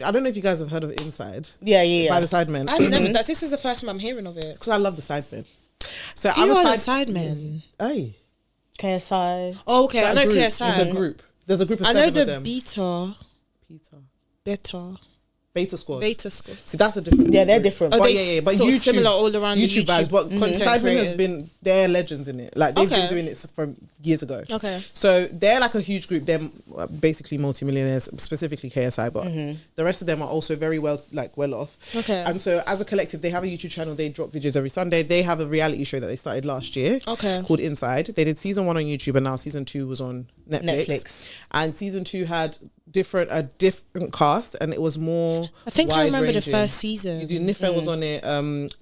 I don't know if you guys have heard of Inside. Yeah. By the Sidemen. I never. This is the first time I'm hearing of it. Because I love the Sidemen. So I'm a Sidemen. Hey. KSI. Oh, okay. I know group. KSI. There's a group. There's a group of 7 I of know them. Beta Squad. See, that's a different. Yeah, they're different. But but sort of YouTube, similar all around YouTube vibes. But content Sidemen has been, they're legends in it. Like they've been doing it from years ago. Okay. So they're like a huge group. They're basically multimillionaires, specifically KSI, but the rest of them are also very well off. Okay. And so as a collective, they have a YouTube channel. They drop videos every Sunday. They have a reality show that they started last year. Okay. Called Inside. They did season 1 on YouTube, and now season 2 was on Netflix. And season 2 had a different cast, and it was more. I think I remember the first season. You do Nife was on it.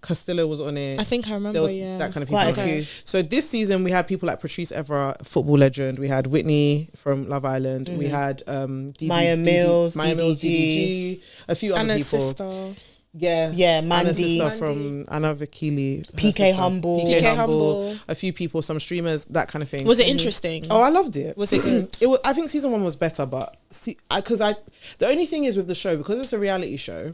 Castillo was on it. I think I remember. There was that kind of people. Okay. So this season we had people like Patrice Evra, football legend. We had Whitney from Love Island. We had Maya Mills, DDG, a few other Anna's people. sister. Yeah, Mandy. Anna's sister from Anna Vakili. PK Humble. A few people, some streamers, that kind of thing. Was it interesting? Oh, I loved it. Was it good? It was. I think season 1 was better, but the only thing is with the show, because it's a reality show,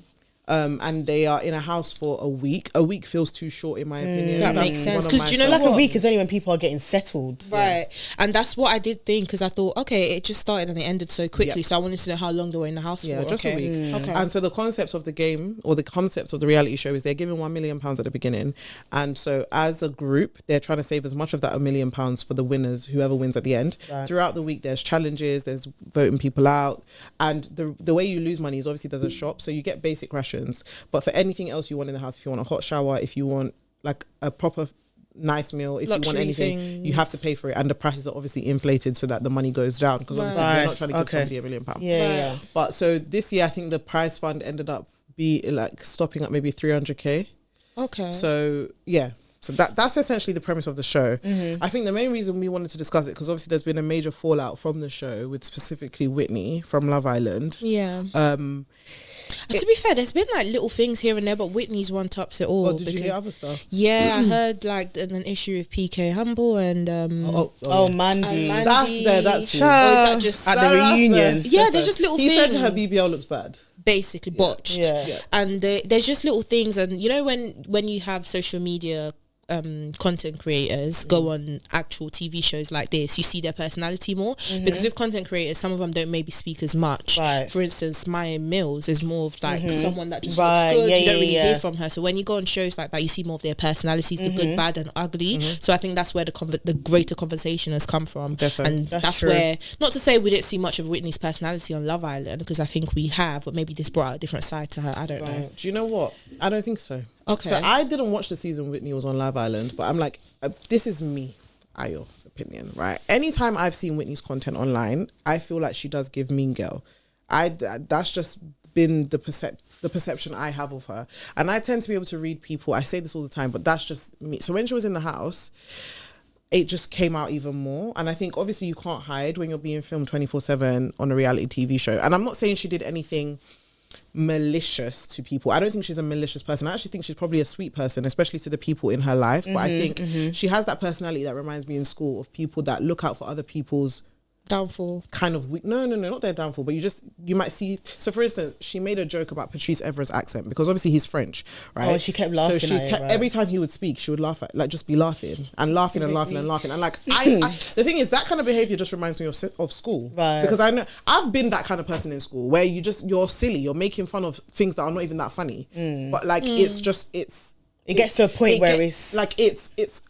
and they are in a house for a week. A week feels too short, in my opinion. That makes sense. Because do you know like what? a week is only when people are getting settled. Right. And that's what I did think, because I thought, okay, it just started and it ended so quickly. So I wanted to know how long they were in the house for. Just a week. Okay. And so the concept of the game, or the concept of the reality show, is they're giving £1 million at the beginning. And so as a group, they're trying to save as much of that £1 million for the winners, whoever wins at the end. Right. Throughout the week, there's challenges, there's voting people out. And the way you lose money is obviously there's a shop. So you get basic rations. But for anything else you want in the house, if you want a hot shower, if you want like a proper nice meal, if luxury you want anything, things, you have to pay for it, and the prices are obviously inflated so that the money goes down, because obviously you're not trying to give somebody £1 million. Yeah. But so this year I think the prize fund ended up stopping at maybe 300k. Okay. So yeah, so that's essentially the premise of the show. I think the main reason we wanted to discuss it, because obviously there's been a major fallout from the show with specifically Whitney from Love Island. Yeah. To be fair, there's been like little things here and there, but Whitney's one tops it all. Oh, did you hear other stuff? Yeah, I heard like an issue with PK Humble and Mandy. That's is that just at the reunion? Yeah, there's just little things. He said her BBL looks bad. Basically botched. Yeah. And there's just little things, and you know when you have social media content creators go on actual TV shows like this, you see their personality more, because with content creators, some of them don't maybe speak as much. Right. For instance, Maya Mills is more of like someone that just looks good. You don't really hear from her. So when you go on shows like that, you see more of their personalities, the good, bad, and ugly. So I think that's where the greater conversation has come from. Definitely. And that's where, not to say we didn't see much of Whitney's personality on Love Island, because I think we have, but maybe this brought a different side to her. I don't know. Do you know what? I don't think so. Okay. So I didn't watch the season Whitney was on Love Island, but I'm like, this is me, Ayo's opinion, right? Anytime I've seen Whitney's content online, I feel like she does give Mean Girl. That's just been the perception I have of her. And I tend to be able to read people. I say this all the time, but that's just me. So when she was in the house, it just came out even more. And I think obviously you can't hide when you're being filmed 24/7 on a reality TV show. And I'm not saying she did anything malicious to people. I don't think she's a malicious person. I actually think she's probably a sweet person, especially to the people in her life. But I think she has that personality that reminds me in school of people that look out for other people's downfall. Kind of weak. No, not their downfall, but you might see. So for instance, she made a joke about Patrice Evra's accent, because obviously he's French, right? Oh, she kept laughing. So every time he would speak, she would laugh at, like, just be laughing and laughing and laughing and laughing. And like, the thing is, that kind of behavior just reminds me of school, right? Because I know I've been that kind of person in school where you're silly, you're making fun of things that are not even that funny, but like it gets to a point where it's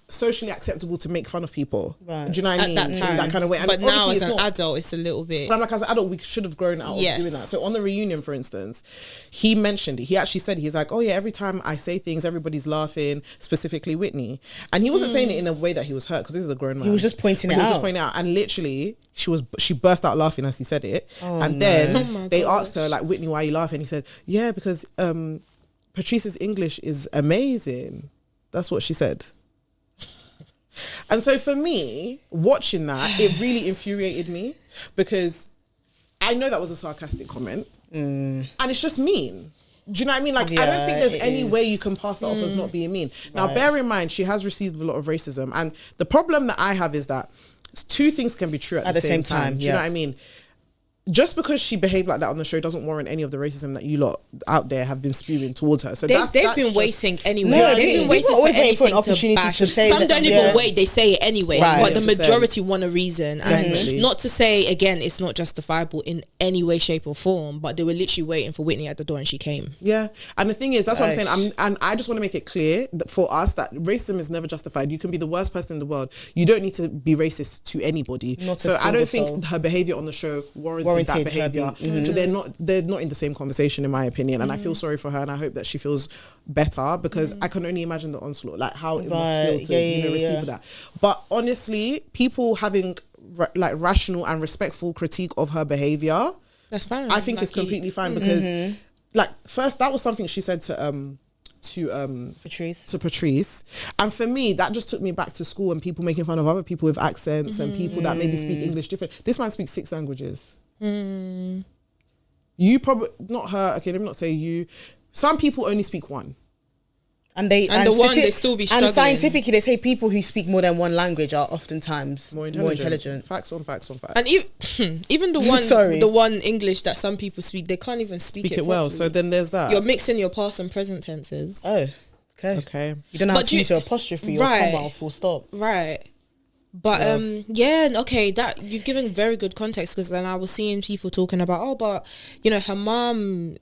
socially acceptable to make fun of people. Right. Do you know what I mean? At that time. That kind of way. And but now as an adult, it's a little bit... But I'm like, as an adult, we should have grown out of doing that. So on the reunion, for instance, he mentioned it. He actually said, he's like, oh yeah, every time I say things, everybody's laughing, specifically Whitney. And he wasn't saying it in a way that he was hurt, because this is a grown man. He was just pointing it out. He was just pointing it out. And literally, she burst out laughing as he said it. Then they asked her, like, Whitney, why are you laughing? He said, yeah, because Patrice's English is amazing. That's what she said. And so for me, watching that, it really infuriated me, because I know that was a sarcastic comment and it's just mean. Do you know what I mean? Like, I don't think there's any way you can pass that off as not being mean. Now, bear in mind, she has received a lot of racism, and the problem that I have is that two things can be true at the same time. Do you know what I mean? just because she behaved like that on the show doesn't warrant any of the racism that you lot out there have been spewing towards her. So they've been just waiting anyway. No, They've been waiting always for waiting for an anything opportunity to bash. to say Some that. don't even wait; they say it anyway. Right. But the 100%. majority want a reason, and Definitely. not to say again, it's not justifiable in any way, shape, or form. But they were literally waiting for Whitney at the door, and she came. Yeah, and the thing is, that's what I'm Nice. saying. And I just want to make it clear that for us that racism is never justified. You can be the worst person in the world. You don't need to be racist to anybody. Not a so I don't single think soul. her behavior on the show warranted that her behavior. being- So they're not in the same conversation, in my opinion. And I feel sorry for her, and I hope that she feels better, because I can only imagine the onslaught, like how it must feel to receive that. But honestly, people having like rational and respectful critique of her behavior, That's fine. I think it's completely fine, because like first that was something she said to Patrice, and for me that just took me back to school and people making fun of other people with accents and people that maybe speak English different. This man speaks 6 languages. You probably not her. Okay, let me not say you. Some people only speak one. And the one they still be struggling. And scientifically, they say people who speak more than one language are oftentimes more intelligent. Facts on facts on facts. And even the one, the one English that some people speak, they can't even speak it well. properly. So then there's that. You're mixing your past and present tenses. Oh, okay. You don't have to use your apostrophe or comma or full stop. Right. But okay, that you've given very good context, because then I was seeing people talking about, but her mom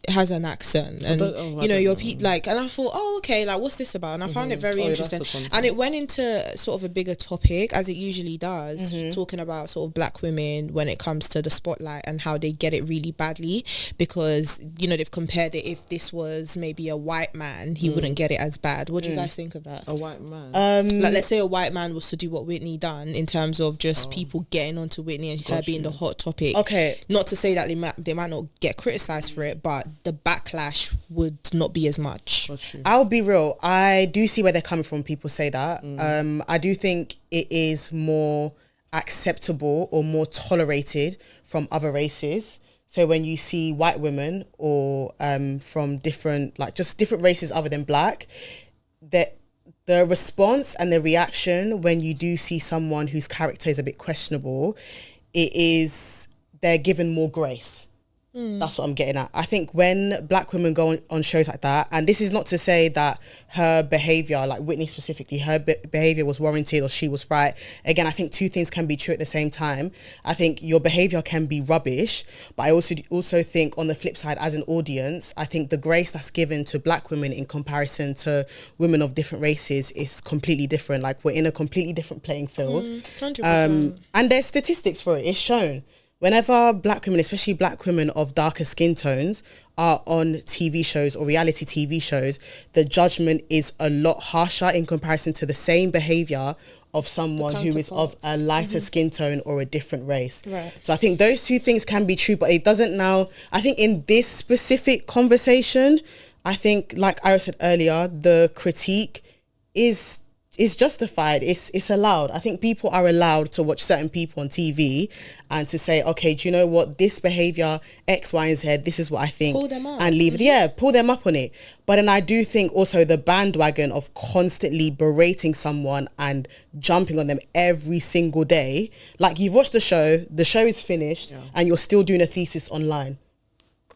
has an accent, and and I thought, okay, like what's this about? And I found it very interesting, and it went into sort of a bigger topic, as it usually does, talking about sort of black women when it comes to the spotlight and how they get it really badly, because they've compared it, if this was maybe a white man, he wouldn't get it as bad. What do you guys think of that? A white man, like let's say a white man was to do what Whitney done, in terms of just people getting onto Whitney and her being the hot topic. Okay, not to say that they might not get criticized for it, but the backlash would not be as much. I'll be real, I do see where they're coming from. People say that. I do think it is more acceptable or more tolerated from other races. So when you see white women or from different races other than black, that the response and the reaction when you do see someone whose character is a bit questionable, they're given more grace. That's what I'm getting at. I think when black women go on shows like that, and this is not to say that her behaviour, like Whitney specifically, her behaviour was warranted or she was right. Again, I think two things can be true at the same time. I think your behaviour can be rubbish, but I also think on the flip side, as an audience, I think the grace that's given to black women in comparison to women of different races is completely different. Like, we're in a completely different playing field. 100%. And there's statistics for it. It's shown. Whenever black women, especially black women of darker skin tones, are on TV shows or reality TV shows, the judgment is a lot harsher in comparison to the same behaviour of someone who is of a lighter skin tone or a different race. Right. So I think those two things can be true, but it doesn't now. I think in this specific conversation, I think, like I said earlier, the critique is justified. It's allowed. I think people are allowed to watch certain people on TV and to say, okay, do you know what, this behavior X, Y, and Z, this is what I think, pull them up. and leave it. Yeah, pull them up on it. But then I do think also the bandwagon of constantly berating someone and jumping on them every single day. Like, you've watched the show is finished, and you're still doing a thesis online.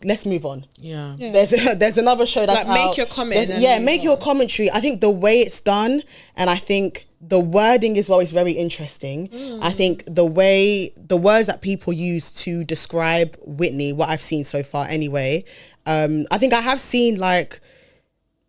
Let's move on. Yeah. There's another show that's like, out. make your comment. Make your commentary. I think the way it's done, and I think the wording as well is very interesting. I think the words that people use to describe Whitney, what I've seen so far anyway, I think I have seen, like,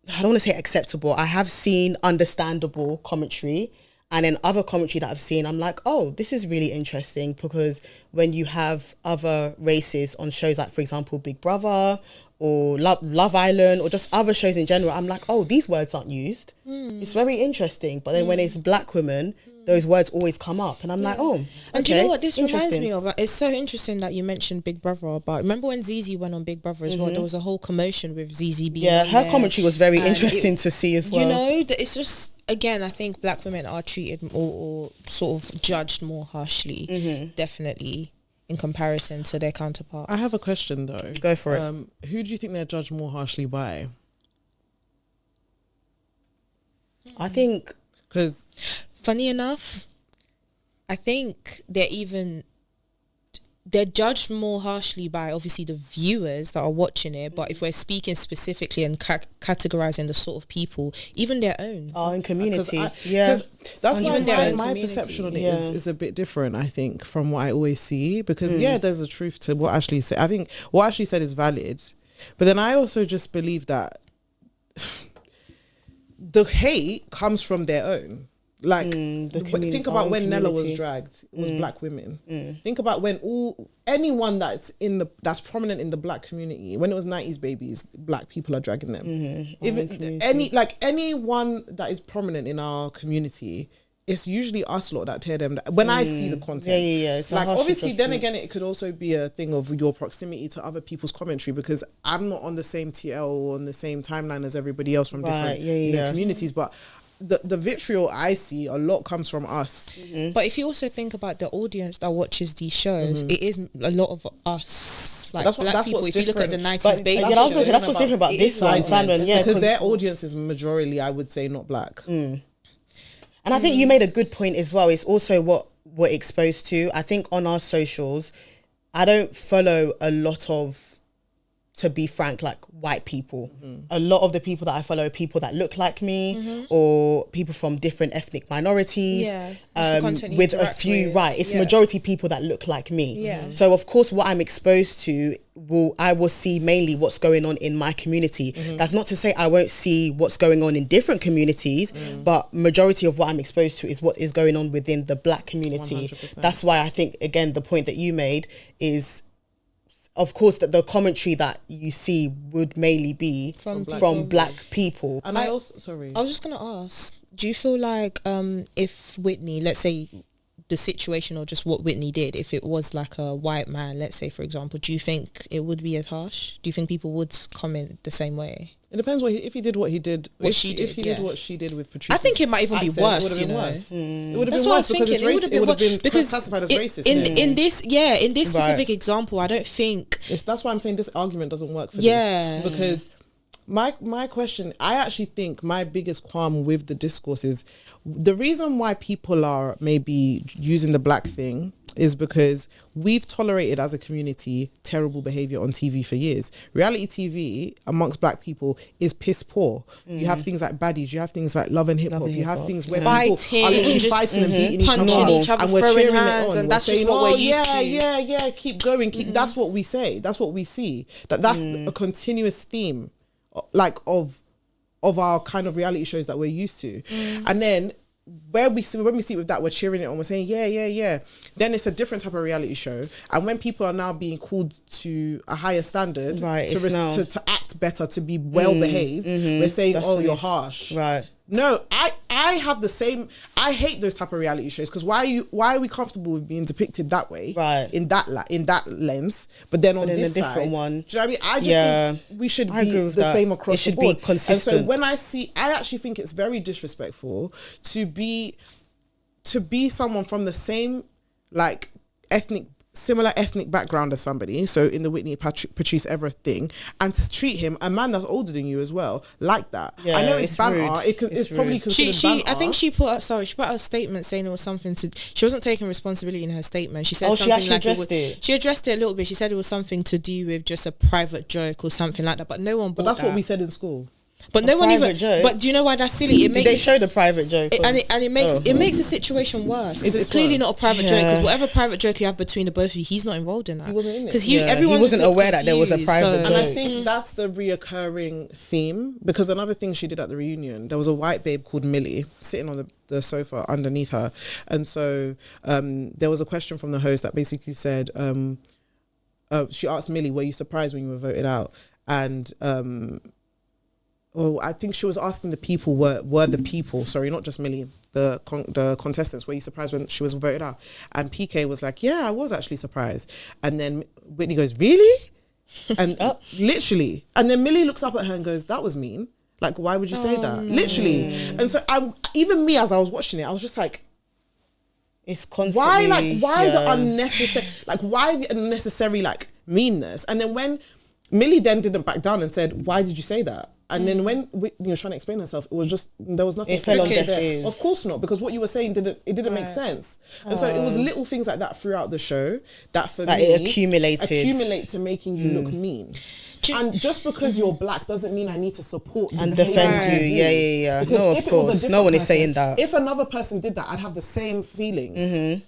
I don't want to say acceptable, I have seen understandable commentary. And then other commentary that I've seen, I'm like, oh, this is really interesting, because when you have other races on shows like, for example, Big Brother or Love Island or just other shows in general, I'm like, oh, these words aren't used. It's very interesting. But then when it's black women, those words always come up. And I'm like, oh, okay, and do you know what this reminds me of? It's so interesting that you mentioned Big Brother. But remember when Zizi went on Big Brother as well? There was a whole commotion with Zizi being on her there. commentary was very interesting to see as well. You know, it's just, again, I think black women are treated or sort of judged more harshly, definitely, in comparison to their counterparts. I have a question though. Go for it. Who do you think they're judged more harshly by? I think, funny enough, I think they're even they're judged more harshly by obviously the viewers that are watching it, but if we're speaking specifically and categorizing the sort of people, even their own in community, that's why my community. perception on it is a bit different, I think, from what I always see, because there's a truth to what Ashley said. I think what Ashley said is valid, but then I also just believe that the hate comes from their own. Like, think about when Nella was dragged. It was black women. Think about when anyone that's prominent in the black community. When it was 90s babies, black people are dragging them. Even anyone that is prominent in our community, it's usually us lot that tear them down. When I see the content, It's like, obviously, then again, it could also be a thing of your proximity to other people's commentary, because I'm not on the same TL or on the same timeline as everybody else from different communities, but the vitriol I see a lot comes from us. But if you also think about the audience that watches these shows, it is a lot of us, like black people. If you look at the 90s baby shows, that's what's different about this one, Simon. Because their audience is majority, I would say, not black. And I think you made a good point as well. It's also what we're exposed to. I think on our socials, I don't follow a lot of, to be frank, like white people. A lot of the people that I follow are people that look like me, or people from different ethnic minorities, with a few, it's majority people that look like me. So of course what I'm exposed to, I will see mainly what's going on in my community. That's not to say I won't see what's going on in different communities, but majority of what I'm exposed to is what is going on within the black community. 100%. That's why I think, again, the point that you made is, of course, that the commentary that you see would mainly be from black people. And I was just going to ask, do you feel like if Whitney, let's say the situation or just what Whitney did, if it was like a white man, let's say, for example, do you think it would be as harsh? Do you think people would comment the same way? It depends if he did what he did. If he did what she did with Patricia, I think it might even be worse. It would have been worse because it would have been classified as racist. In this specific example, I don't think that's why I'm saying this argument doesn't work for this. Because my question, I actually think my biggest qualm with the discourse is the reason why people are maybe using the black thing is because we've tolerated as a community terrible behavior on TV for years. Reality TV amongst black people is piss poor. You have things like Baddies, you have things like Love and Hip Hop, you have things where people are literally fighting and beating each other, and we're cheering it on. And that's saying, just what we're used to. Keep going, that's what we say, that's what we see. That's a continuous theme, like of our kind of reality shows that we're used to. And then when we see it with that, we're cheering it on, we're saying then it's a different type of reality show. And when people are now being called to a higher standard, to act better, to be well behaved, we're saying, you're harsh. No, I have the same. I hate those type of reality shows, because why are we comfortable with being depicted that way, in that lens? But then on this different side, one, do you know what I mean? I just think we should be the same across the board. It should be consistent. And so I actually think it's very disrespectful to be someone from the same similar ethnic background as somebody, so in the Whitney Patrice Everett thing, and to treat him, a man that's older than you as well, like that. I know it's banter. It's probably considered banter. I think she put out a statement saying it was something to. She wasn't taking responsibility in her statement. She said something like she addressed it a little bit. She said it was something to do with just a private joke or something like that. But no one. But that's what we said in school. But no one even. Joke. But do you know why that's silly? They show the private joke, it makes the situation worse. It's clearly not a private joke, because whatever private joke you have between the both of you, he's not involved in that. He wasn't in it. Because everyone wasn't aware that there was a private joke. And I think that's the reoccurring theme, because another thing she did at the reunion, there was a white babe called Millie sitting on the sofa underneath her, and so there was a question from the host that basically said, she asked Millie, "Were you surprised when you were voted out?" And I think she was asking the people, were the people, sorry, not just Millie, the contestants, were you surprised when she was voted out? And PK was like, yeah, I was actually surprised. And then Whitney goes, really? And literally. And then Millie looks up at her and goes, that was mean. Like, why would you say that? No. Literally. And so even me, as I was watching it, I was just like, it's constantly, why the unnecessary, meanness? And then when Millie then didn't back down and said, why did you say that? And then when Whitney was trying to explain herself, it was just, there was nothing. It fell on there. deaf ears. Of course not, because what you were saying didn't make sense. And so it was little things like that throughout the show that for me it accumulate to making you look mean. And just because you're black doesn't mean I need to support you and defend you. Yeah. Because No, of course. No one is saying that. If another person did that, I'd have the same feelings.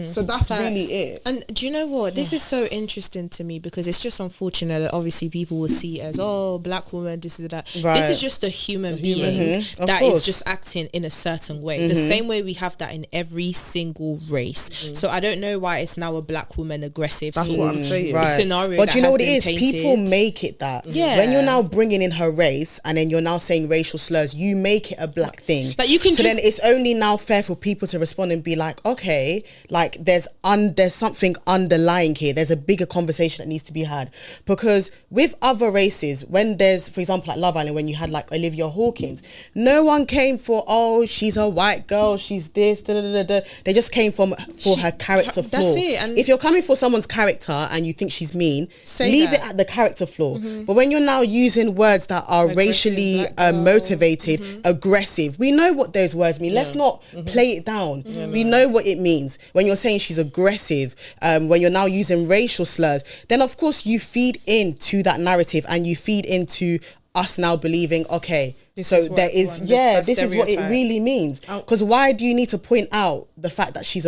So that's really it. And do you know what? This is so interesting to me because it's just unfortunate that obviously people will see it as, oh, black woman, this is that. Right. This is just a human being that is just acting in a certain way. The same way we have that in every single race. So I don't know why it's now a black woman aggressive That's what I'm saying. scenario. But you know what it is? Painted. People make it that. Yeah. When you're now bringing in her race and then you're now saying racial slurs, you make it a black thing. Like you can so just, then it's only now fair for people to respond and be like, okay, like there's something underlying here. There's a bigger conversation that needs to be had. Because with other races, when there's, for example, like Love Island, when you had like Olivia Hawkins, no one came for, oh, she's a white girl, she's this, da, da, da, da. They just came for her character flaw. That's it. And if you're coming for someone's character and you think she's mean, leave it at the character flaw. But when you're now using words that are racially motivated, aggressive, we know what those words mean. Let's not play it down. We know what it means. When you're saying she's aggressive, when you're now using racial slurs, then of course you feed into that narrative and you feed into us now believing, okay, this is what it really means. Because why do you need to point out the fact that she's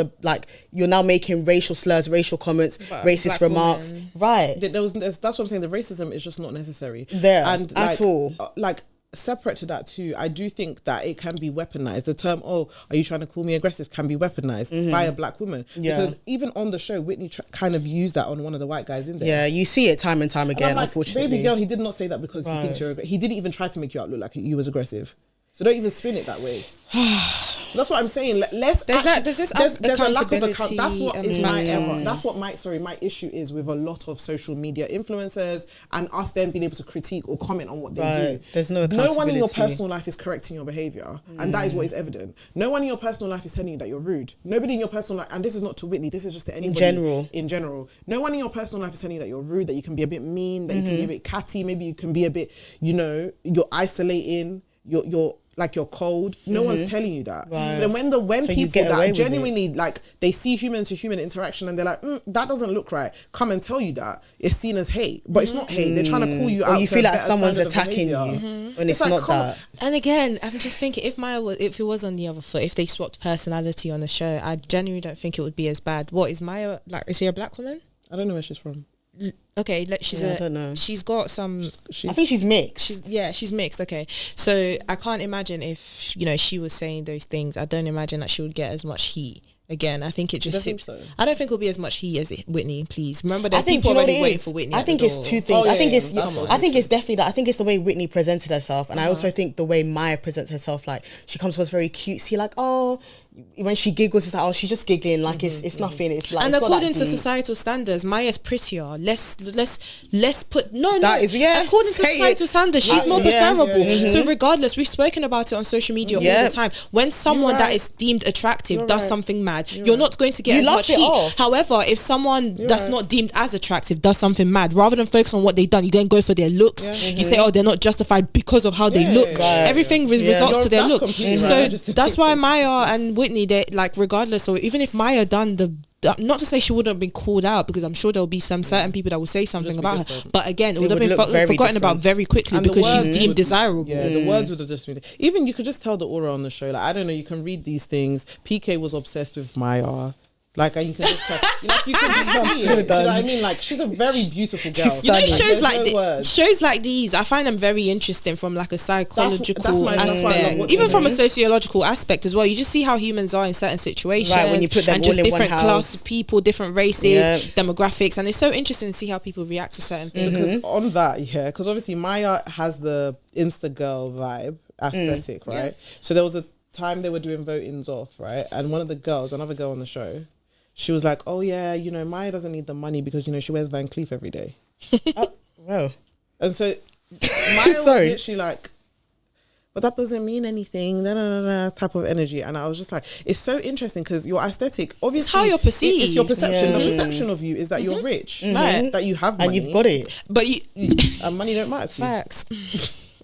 you're now making racial slurs, racial comments, racist remarks, right? That's what I'm saying. The racism is just not necessary there and at all. Separate to that too, I do think that it can be weaponized. The term, oh, are you trying to call me aggressive, can be weaponized by a black woman. Because even on the show, Whitney kind of used that on one of the white guys in there. Yeah, you see it time and time again, unfortunately. Baby girl, he did not say that because he thinks you're aggressive. He didn't even try to make you out look like you was aggressive. So don't even spin it that way. So that's what I'm saying. There's a lack of account. That's what is my issue is with a lot of social media influencers and us then being able to critique or comment on what they do. There's no accountability. No one in your personal life is correcting your behavior, and that is what is evident. No one in your personal life is telling you that you're rude. Nobody in your personal life, and this is not to Whitney, this is just to anybody in general. No one in your personal life is telling you that you're rude, that you can be a bit mean, that you can be a bit catty, maybe you can be a bit, you're isolating, you're cold. No one's telling you that. So then when people that genuinely they see human to human interaction and they're like, that doesn't look right, come and tell you that, it's seen as hate. But it's not hate. They're trying to call you out. Or you feel like someone's attacking you when it's not that. And again, I'm just thinking, if it was on the other foot, if they swapped personality on the show, I genuinely don't think it would be as bad. What is Maya like? Is she a black woman? I don't know where she's from. Okay, I don't know. She's got some. I think she's mixed. She's mixed. Okay, so I can't imagine if she was saying those things. I don't imagine that she would get as much heat. Again, I think it just sips. So? I don't think it'll be as much heat as Whitney. Please remember that people already waiting for Whitney. I think it's two things. I think it's definitely that. I think it's the way Whitney presented herself, and I also think the way Maya presents herself. Like she comes across very cutesy. Like when she giggles, it's like, oh, she's just giggling. Like it's nothing. It's like, and it's according to societal standards, Maya's prettier. Let's put according to societal standards, she's more preferable. So regardless, we've spoken about it on social media all the time. When someone that is deemed attractive does something mad, you're not going to get as much heat. However, if someone that's not deemed as attractive does something mad, rather than focus on what they've done, you go for their looks. You say, oh, they're not justified because of how they look. Everything results to their look. So that's why Maya and Whitney, they regardless, or even if Maya done not to say she wouldn't have been called out, because I'm sure there'll be some certain people that will say something about her, but again, it would have been forgotten about very quickly because she's deemed desirable. The words would have just been, even you could just tell the aura on the show. I don't know, you can read these things. PK was obsessed with Maya. And you can just tell, you can just see it. Do you know what I mean? She's a very beautiful girl. Shows like these, I find them very interesting from a psychological aspect, even from a sociological aspect as well. You just see how humans are in certain situations, when you put them and all just in different one class of people, different races, demographics, and it's so interesting to see how people react to certain things. Because on that, because obviously Maya has the Insta girl vibe aesthetic, right? So there was a time they were doing votings off, right? And one of the girls, another girl on the show, she was like, oh yeah, Maya doesn't need the money because, she wears Van Cleef every day. Wow. And so Maya was literally like, but that doesn't mean anything, type of energy. And I was just like, it's so interesting because your aesthetic, obviously, it's how you're perceived. It's your perception. The perception of you is that you're rich, that you have money. And you've got it. But and money don't matter to you. Facts.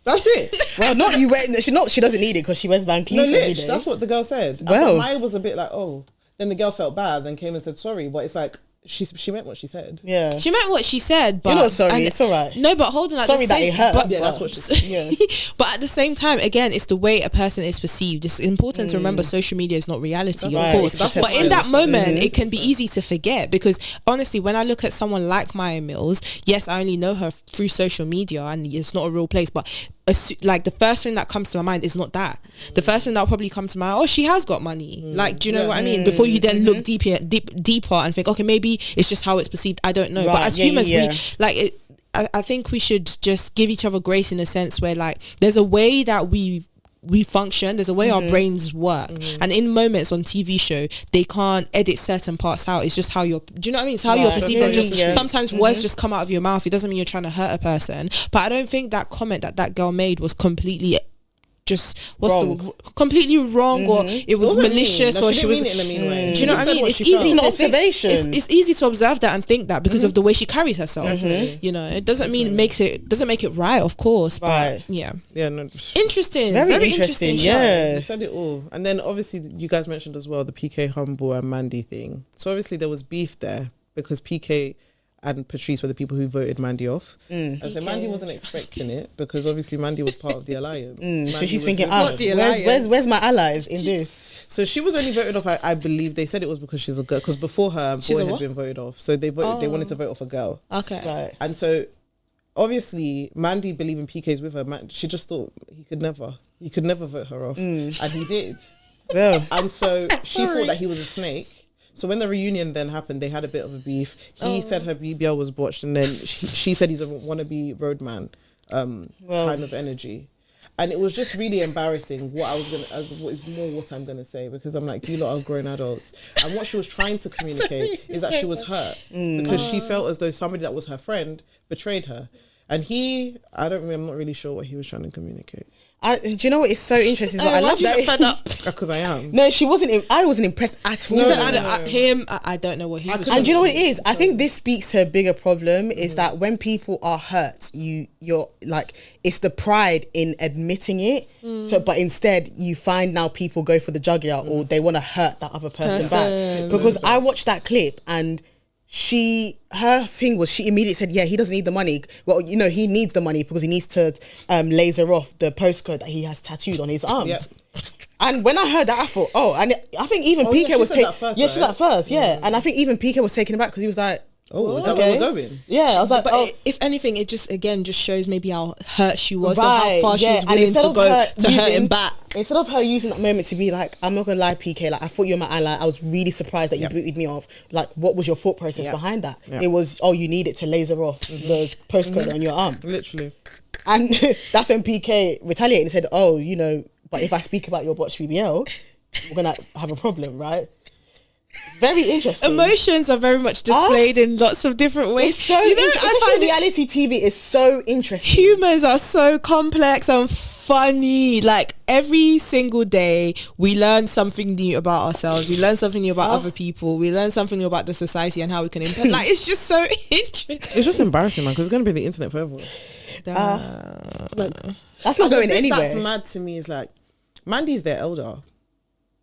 That's it. Well, not you wear. She doesn't need it because she wears Van Cleef every Lich, day. that's what the girl said. Well, Maya was a bit like, oh. Then the girl felt bad, then came and said sorry, but it's like she meant what she said. Yeah, she meant what she said, but you're not sorry. It's all right. No, but hold on. Sorry that it hurt. Yeah, that's what she said. Yeah. But at the same time, again, it's the way a person is perceived. It's important to remember social media is not reality, Right. of course. That's But in that moment, Mm-hmm. it can be easy to forget because honestly, when I look at someone like Maya Mills, yes, I only know her through social media and it's not a real place, but like the first thing that comes to my mind is not that. The first thing that will probably come to my mind, oh, she has got money. Like, do you know what I mean? Before you then look deeper and think, okay, maybe it's just how it's perceived. I don't know. Right. But as Yeah, humans, yeah. we like it. I think we should just give each other grace in a sense where like there's a way that we function, there's a way our brains work, and in moments on TV show they can't edit certain parts out. It's just how you're, do you know what I mean? It's how you're perceived, and just sometimes words just come out of your mouth. It doesn't mean you're trying to hurt a person, but I don't think that comment that girl made was completely just completely wrong, or it was malicious, mean. No, or she was mean it in a mean way. do you know what I mean? It's easy It's an to think, observation. it's easy to observe that and think that because of the way she carries herself. You know, it doesn't mean doesn't make it right, of course, but Right. yeah, No. interesting, Very very interesting, interesting. yeah. You said it all. And then obviously you guys mentioned as well the PK Humble and Mandy thing. So obviously there was beef there because PK and Patrice were the people who voted Mandy off. And so Mandy wasn't expecting it because obviously Mandy was part of the alliance. So she's was thinking, with them. where's my allies in this? So she was only voted off, I believe they said it was because she's a girl, because before her, She's a boy what? had been voted off. So they wanted to vote off a girl. Okay. Right. And so obviously Mandy believing PK's with her, she just thought he could never vote her off. And he did. Well, And so she thought that he was a snake. So when the reunion then happened, they had a bit of a beef. He said her BBL was botched, and then she said he's a wannabe roadman kind of energy. And it was just really embarrassing what I'm gonna say, because I'm like, you lot are grown adults. And what she was trying to communicate is that she was hurt because she felt as though somebody that was her friend betrayed her. And I'm not really sure what he was trying to communicate. do you know what is so interesting? Is that I love that. fed up. Because I am. No, she wasn't. I wasn't impressed at all. I don't know what he was. And do you know what it is? I think this speaks to a bigger problem is that when people are hurt, you're like, it's the pride in admitting it. So, but instead you find now people go for the jugular or they want to hurt that other person back. Because I watched that clip and her thing was she immediately said, yeah, he doesn't need the money. Well, you know, he needs the money because he needs to laser off the postcode that he has tattooed on his arm. Yep. And when I heard that, I thought, and I think even PK was taking, she said that first, yeah. And I think even PK was taken aback because he was like, is that where we're going? Yeah, I was like, but if anything, it just shows maybe how hurt she was and right, how far she was and willing instead to of go her to hurt him back. Instead of her using that moment to be like, I'm not gonna lie, PK, like I thought you were my ally. I was really surprised that you booted me off. Like, what was your thought process behind that? It was, you need it to laser off the postcode on your arm. Literally. And that's when PK retaliated and said, you know, but if I speak about your botched BBL, we're gonna have a problem, right? Very interesting. Emotions are very much displayed in lots of different ways. It's so I find reality TV is so interesting. Humans are so complex and funny. Like every single day we learn something new about ourselves, we learn something new about other people, we learn something new about the society and how we can impact. Like it's just so interesting. It's just embarrassing, man, because it's going to be the internet forever. That's not going anywhere. That's mad to me. Is like Mandy's their elder.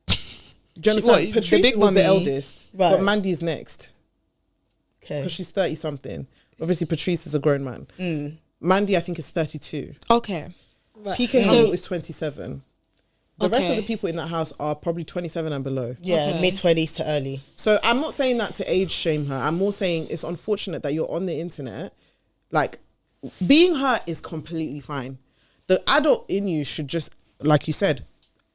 Do you understand? The Patrice big was the mummy. eldest, Right. but Mandy's next Okay. because she's 30 something. Obviously, Patrice is a grown man. Mandy, I think, is 32. Okay. PK So- Humble is 27. The rest of Okay. the people in that house are probably 27 and below. Yeah, Okay. mid-20s to early. So I'm not saying that to age shame her. I'm more saying it's unfortunate that you're on the internet. Like, being hurt is completely fine. The adult in you should just, like you said,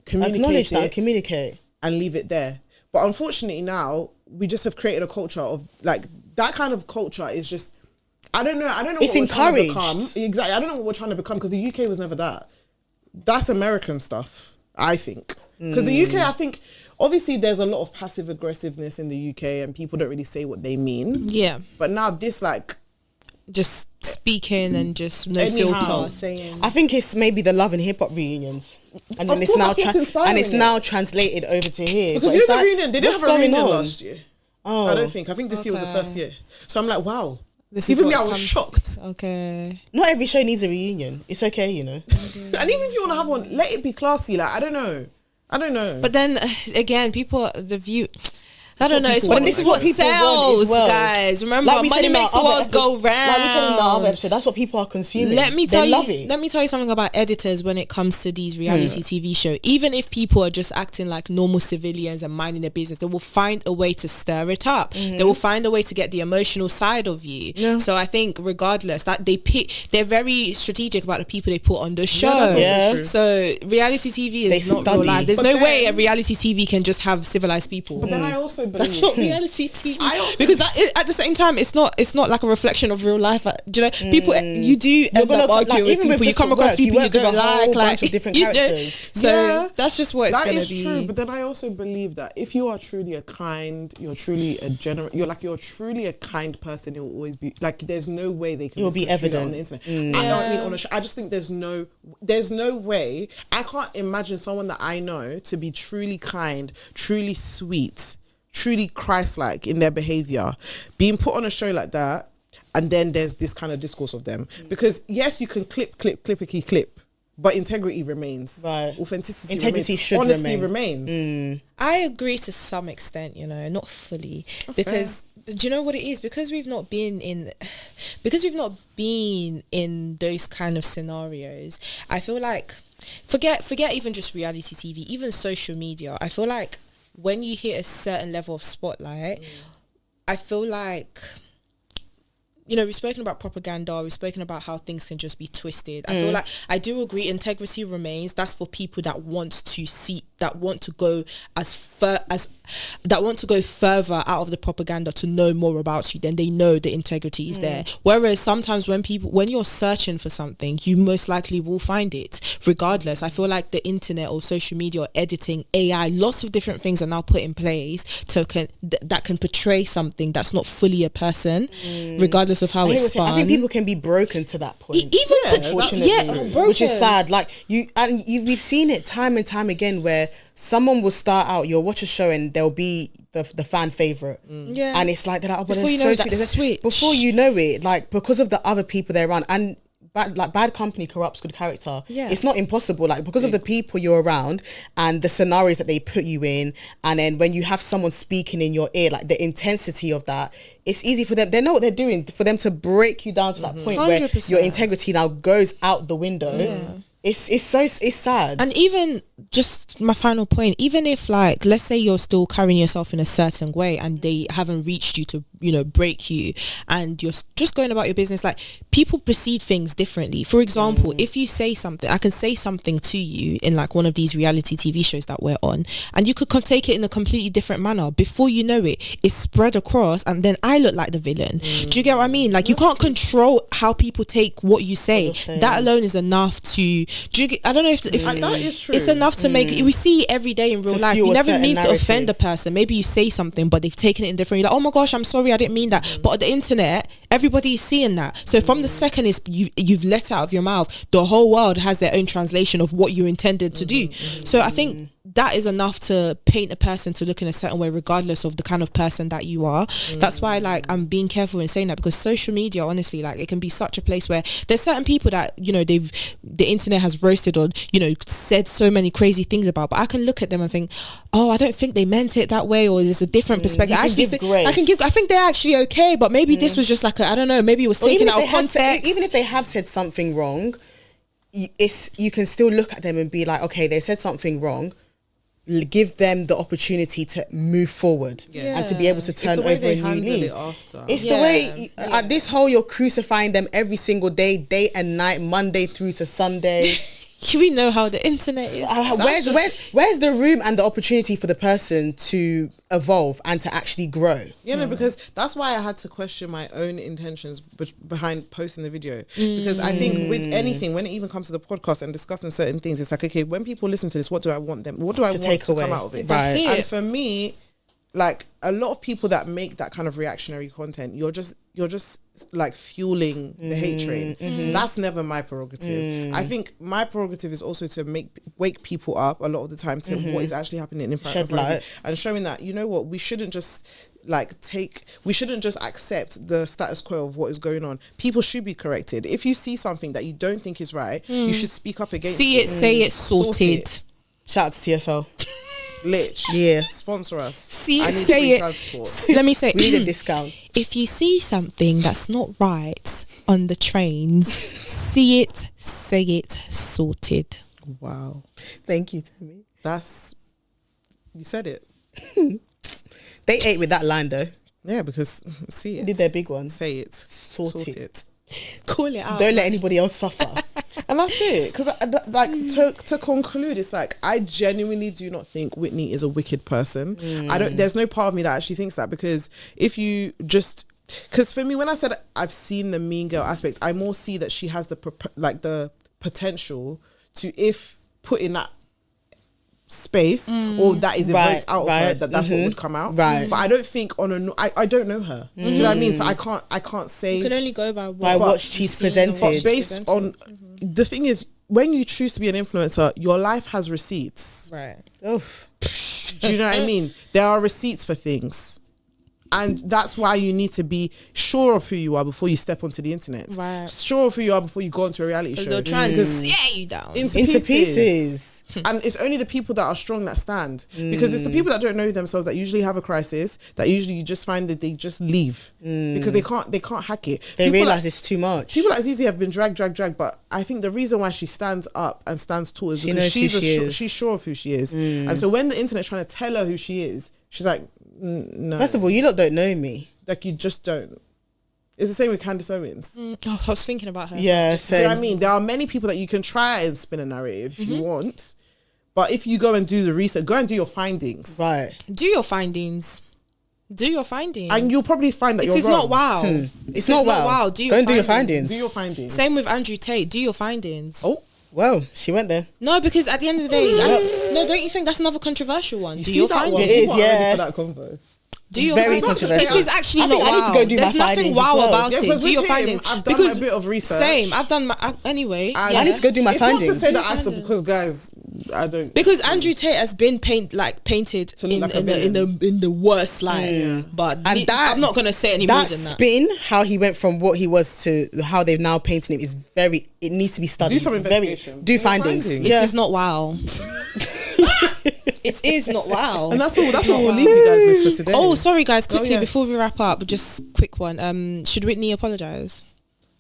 Acknowledge communicate that and it communicate. and leave it there. But unfortunately now, we just have created a culture of, like, that kind of culture is just, I don't know It's what we're trying to encouraged. become. Exactly. I don't know what we're trying to become, because the UK was never that. That's American stuff, I think. Because the UK, I think, obviously there's a lot of passive aggressiveness in the UK and people don't really say what they mean. Yeah. But now this, like, Just speaking and just no Anyhow. filter saying. I think it's maybe the love and hip hop reunions, and then Of it's course, now that's what's inspiring and it's it. now translated over to here. because But you it's know the like, reunion, they didn't what's have a going reunion on? last year. Oh, I don't think. I think this year was the Okay. first year. So I'm like, wow. This is Even me, I what's was come shocked. Okay. Not every show needs a reunion. It's okay, you know. And even if you want to have one, let it be classy. Like, I don't know. But then again, people the view. I don't know. It's people what want. this is what People want sells, as well. guys. Remember, Like we said money in our makes the other world go round. Like we said in the other episode, that's what people are consuming. Let me tell they you. love it. Let me tell you something about editors when it comes to these reality TV show. Even if people are just acting like normal civilians and minding their business, they will find a way to stir it up. They will find a way to get the emotional side of you. Yeah. So I think, regardless, that they're very strategic about the people they put on the show. that's also Yeah. true. So reality TV is They not real study. life. There's But no then- way a reality TV can just have civilized people. But then I also believe That's not reality TV. I also- because at the same time, it's not like a reflection of real life. Do you know, people you do end gonna- up arguing like, with even with people. You just come for across work, you people you work with don't a whole like bunch of different you know. characters. So Yeah. that's just what it's that gonna is be. true. But then I also believe that if you are truly a kind, you're truly a you're truly a kind person, it will always be like, there's no way they can It will be misconstrue that evident. on the internet. I know what I mean on a show. I just think there's no way. I can't imagine someone that I know to be truly kind, truly sweet, truly Christ-like in their behavior, being put on a show like that, and then there's this kind of discourse of them. Because yes, you can clip, but integrity remains. Right. Authenticity Integrity remains. should Honesty remain. remains. I agree to some extent, not fully, because do you know what it is? Because we've not been in those kind of scenarios. I feel like forget even just reality TV, even social media. I feel like when you hit a certain level of spotlight, I feel like, we've spoken about propaganda, we've spoken about how things can just be twisted. I feel like I do agree integrity remains. That's for people that want to go further out of the propaganda to know more about you, then they know the integrity is there. Whereas sometimes when you're searching for something, you most likely will find it regardless. I feel like the internet or social media or editing, AI, lots of different things are now put in place that can portray something that's not fully a person, regardless of how it's spun. I think people can be broken to that point. Unfortunately, which is sad. Like we've seen it time and time again where someone will start out, you'll watch a show and they'll be the fan favorite. Yeah. And it's like, they're like, oh, but Before they're you know so that sweet. switch. Before you know it, like, because of the other people they're around, and bad company corrupts good character. Yeah. It's not impossible, like, because of the people you're around and the scenarios that they put you in, and then when you have someone speaking in your ear, like the intensity of that, it's easy for them, they know what they're doing, for them to break you down to that point where 100%. your integrity now goes out the window. It's sad. And even just my final point, even if, like, let's say you're still carrying yourself in a certain way and they haven't reached you to break you, and you're just going about your business, like, people perceive things differently. For example, if you say something, I can say something to you in like one of these reality TV shows that we're on, and you could take it in a completely different manner. Before you know it, it's spread across, and then I look like the villain. Do you get what I mean? Like, you can't control how people take what you say. That alone is enough to I don't know if that is true. it's enough to make we see it every day in real life. You never mean to offend a person. Maybe you say something but they've taken it in different. You're like, oh my gosh, I'm sorry, I didn't mean that. But on the internet, everybody's seeing that. So from the second you've let out of your mouth, the whole world has their own translation of what you intended to do. So I think that is enough to paint a person to look in a certain way, regardless of the kind of person that you are. That's why, like, I'm being careful in saying that, because social media, honestly, like, it can be such a place where there's certain people that the internet has roasted or said so many crazy things about, but I can look at them and think, oh, I don't think they meant it that way, or there's a different perspective. I think they're actually okay, but maybe this was just like I don't know, maybe it was taken out of context. Even if they have said something wrong, you can still look at them and be like, okay, they said something wrong. Give them the opportunity to move forward and to be able to turn over a new leaf. It's the way at this whole, you're crucifying them every single day and night, Monday through to Sunday. We know how the internet is. Where's the room and the opportunity for the person to evolve and to actually grow? Because that's why I had to question my own intentions behind posting the video. Because I think with anything, when it even comes to the podcast and discussing certain things, it's like, okay, when people listen to this, what do I want them? What do I want to come out of it? Right. And for me, like, a lot of people that make that kind of reactionary content, you're just you're just like fueling the hate train. That's never my prerogative. I think my prerogative is also to wake people up a lot of the time to what is actually happening in front of you, and showing that, you know what, we shouldn't just accept the status quo of what is going on. People should be corrected. If you see something that you don't think is right, you should speak up against it. Say it, sorted. Shout out to TFL. Lich. Yeah. Sponsor us. Say it. Let me say, we need a discount. If you see something that's not right on the trains, see it, say it, sorted. Wow. Thank you, Tammy. You said it. They ate with that line though. Yeah, because see it. Did their big one. Say it. Sort it. Call it out. Don't let anybody else suffer. And that's it. Because to conclude, it's like, I genuinely do not think Whitney is a wicked person. There's no part of me that actually thinks that, because if you just, because for me, when I said I've seen the mean girl aspect, I more see that she has the potential to, if put in that space or that is evoked out of her, that's what would come out. But I don't think I don't know her. Do you know what I mean? So I can't say. You can only go by what she's presented. But based on the thing is, when you choose to be an influencer, your life has receipts. Right. Oof. Do you know what I mean? There are receipts for things. And that's why you need to be sure of who you are before you step onto the internet. Right. Sure of who you are before you go into a reality show. They'll try and tear you down. Into pieces. And it's only the people that are strong that stand. Because it's the people that don't know themselves that usually have a crisis, that usually you just find that they just leave. Because they can't hack it. They realise it's too much. People like Zizi have been dragged. But I think the reason why she stands up and stands tall is because she's sure of who she is. And so when the internet's trying to tell her who she is, she's like, no. First of all, you lot don't know me. Like, you just don't. It's the same with Candace Owens. I was thinking about her. Yeah, do you know what I mean? There are many people that you can try and spin a narrative if you want. But if you go and do the research, go and do your findings. Right. Do your findings. And you'll probably find that it's wrong. not wow. It's not wow. Do your findings. Do your findings. Same with Andrew Tate. Do your findings. Oh. Well, she went there. No, because at the end of the day, don't you think that's another controversial one? Do your findings. It is, yeah. For that convo. Do your very controversial. It is actually not wow. I need to go do There's my nothing findings wow as well. about it. Do your him, findings. I've done a bit of research. Same. I've done my anyway. I need to go do my findings. It's not to say that I said, because guys, I don't. Because Andrew Tate has been painted in the worst light. But I'm not gonna say any more than that. Spin, how he went from what he was to how they've now painted him, is very. It needs to be studied. Do some investigation. Do findings. It is not wow. It is not wow. And that's what we'll leave you guys with for today. Oh, sorry guys, quickly before we wrap up, just quick one. Should Whitney apologise?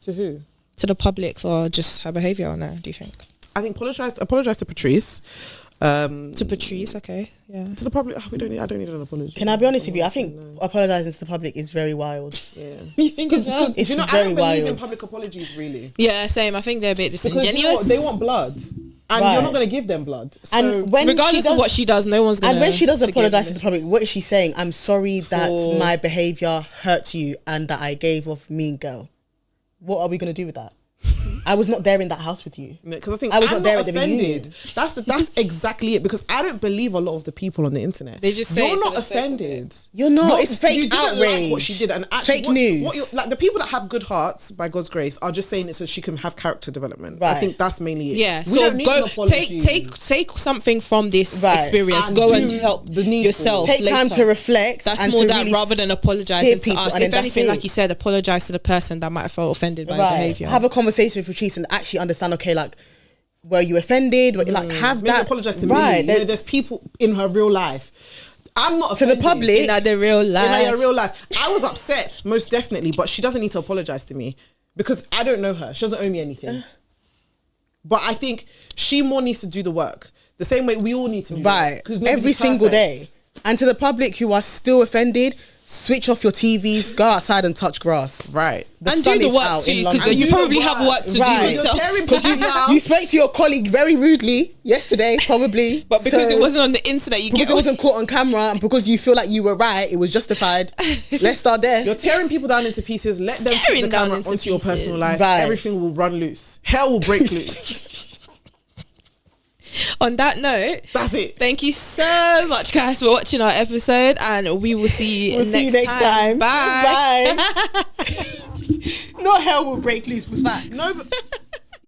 To who? To the public for just her behaviour or no, do you think? I think apologise to Patrice. To Patrice, okay. Yeah. To the public, I don't need an apology. Can I be honest with you? I think apologising to the public is very wild. Yeah. You think it's wild? It's I very don't believe wild. in public apologies, really. Yeah, same. I think they're a bit disingenuous. Because you know what? They want blood. And you're not going to give them blood. So and when regardless of what she does, no one's going to. And when she does apologise to the public, what is she saying? I'm sorry that my behaviour hurt you and that I gave off mean girl. What are we going to do with that? I was not there in that house with you. Because I think I was I'm not there not at the offended. That's exactly it. Because I don't believe a lot of the people on the internet. They just say you're not offended. You're not. It's fake you didn't outrage. like what she did, and actually, fake news. Like the people that have good hearts, by God's grace, are just saying it so she can have character development. Right. I think that's mainly it. Yeah. We So don't need an go apology. take something from this Right. experience. And Go and do help the needful. yourself. Take time later. to reflect. That's and more to that really rather than hear apologising to people, us. and If then anything, that's like it. you said, apologise to the person that might have felt offended by your behaviour. Have a conversation with Patrice and actually understand. Okay, like, were you offended? Like, have Maybe that. apologize to right. me. There's people in her real life. I'm not To the offended. public. in the real life. In her real life. I was upset, most definitely, but she doesn't need to apologize to me because I don't know her. She doesn't owe me anything. But I think she more needs to do the work. The same way we all need to do Right. Because every single day. And to the public who are still offended, switch off your TVs, go outside and touch grass. Right. And do the work too, because you probably have work to do yourself. You spoke to your colleague very rudely yesterday, probably. But because it wasn't on the internet, because it wasn't caught on camera, and because you feel like you were right, it was justified. Let's start there. You're tearing people down into pieces. Let them put the camera onto your personal life. Right. Everything will run loose. Hell will break loose. On that note, that's it. Thank you so much, guys, for watching our episode, and we will see you next time. Bye. Bye. Not hell will break loose was facts. No, but